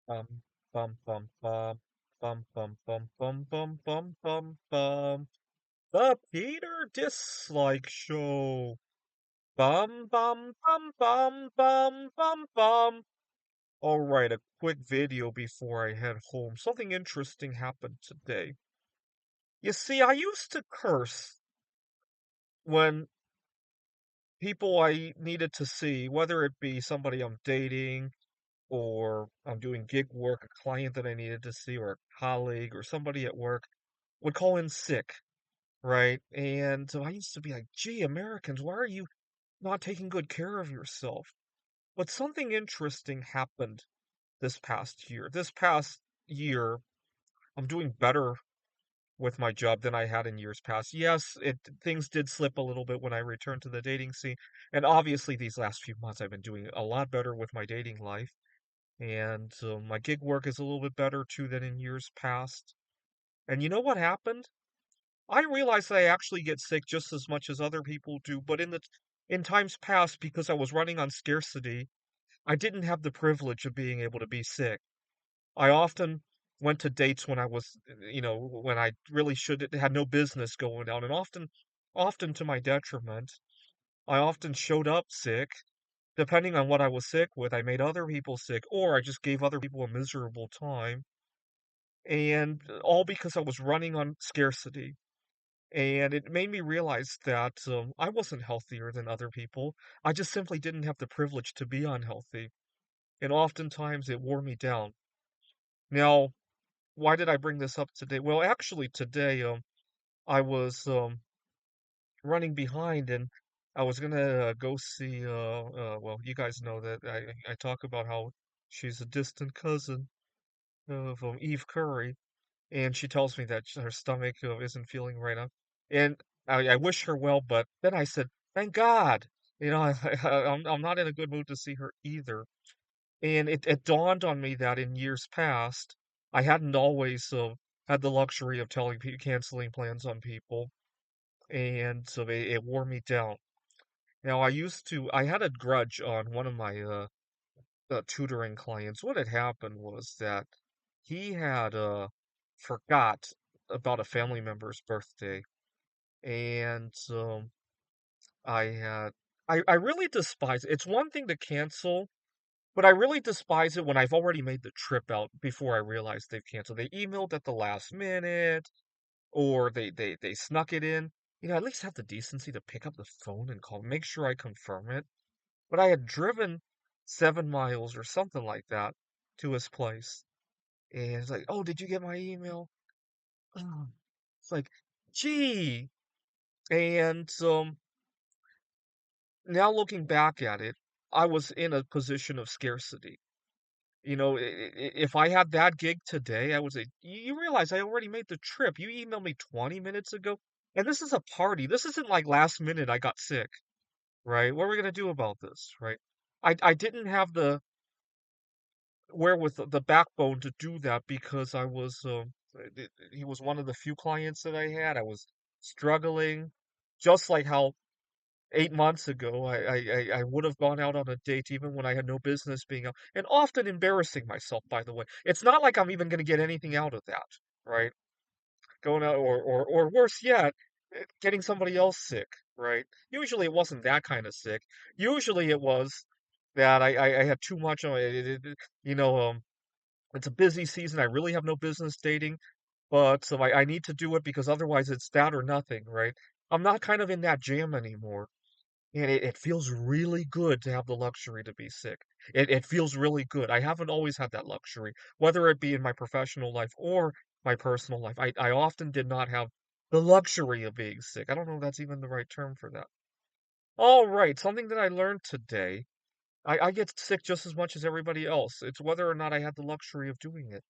Bum, bum, bum, bum, bum, bum, bum, bum, bum, bum, bum, bum. The Peter Dislike Show. Bum, bum, bum, bum, bum, bum, bum. All right, a quick video before I head home. Something interesting happened today. You see, I used to curse when people I needed to see, whether it be somebody I'm dating or I'm doing gig work, a client that I needed to see, or a colleague or somebody at work would call in sick, right? And so I used to be like, gee, Americans, why are you not taking good care of yourself? But something interesting happened this past year. This past year, I'm doing better with my job than I had in years past. Yes, it things did slip a little bit when I returned to the dating scene. And obviously these last few months I've been doing a lot better with my dating life. And my gig work is a little bit better too than in years past. And you know what happened? I realize that I actually get sick just as much as other people do, but in times past, because I was running on scarcity, I didn't have the privilege of being able to be sick. I often went to dates when I was, when I really should had no business going out, and often to my detriment. I often showed up sick. Depending on what I was sick with, I made other people sick, or I just gave other people a miserable time, and all because I was running on scarcity. And it made me realize that I wasn't healthier than other people. I just simply didn't have the privilege to be unhealthy. And oftentimes it wore me down. Now, why did I bring this up today? Well, actually, today I was running behind and I was gonna go see. Well, you guys know that I talk about how she's a distant cousin of Eve Curry, and she tells me that her stomach isn't feeling right up. And I wish her well, but then I said, "Thank God." I'm not in a good mood to see her either. And it dawned on me that in years past, I hadn't always had the luxury of canceling plans on people, and so it wore me down. Now I had a grudge on one of my tutoring clients. What had happened was that he had forgot about a family member's birthday, and I had I really despise it. It's one thing to cancel, but I really despise it when I've already made the trip out before I realize they've canceled. They emailed at the last minute, or they snuck it in. At least have the decency to pick up the phone and call, make sure I confirm it. But I had driven 7 miles or something like that to his place. And it's like, oh, did you get my email? Oh. It's like, gee. And now looking back at it, I was in a position of scarcity. If I had that gig today, I would say, you realize I already made the trip. You emailed me 20 minutes ago. And this is a party. This isn't like last minute I got sick, right? What are we going to do about this, right? I didn't have the wherewith the backbone to do that because I was he was one of the few clients that I had. I was struggling, just like how 8 months ago I would have gone out on a date even when I had no business being out, and often embarrassing myself, by the way. It's not like I'm even going to get anything out of that, right? Going out, or worse yet, getting somebody else sick, right? Usually it wasn't that kind of sick. Usually it was that I had too much on it, you know, it's a busy season. I really have no business dating, but so I need to do it because otherwise it's that or nothing, right? I'm not kind of in that jam anymore. And it feels really good to have the luxury to be sick. It feels really good. I haven't always had that luxury, whether it be in my professional life or my personal life. I often did not have the luxury of being sick. I don't know if that's even the right term for that. All right, something that I learned today. I get sick just as much as everybody else. It's whether or not I had the luxury of doing it.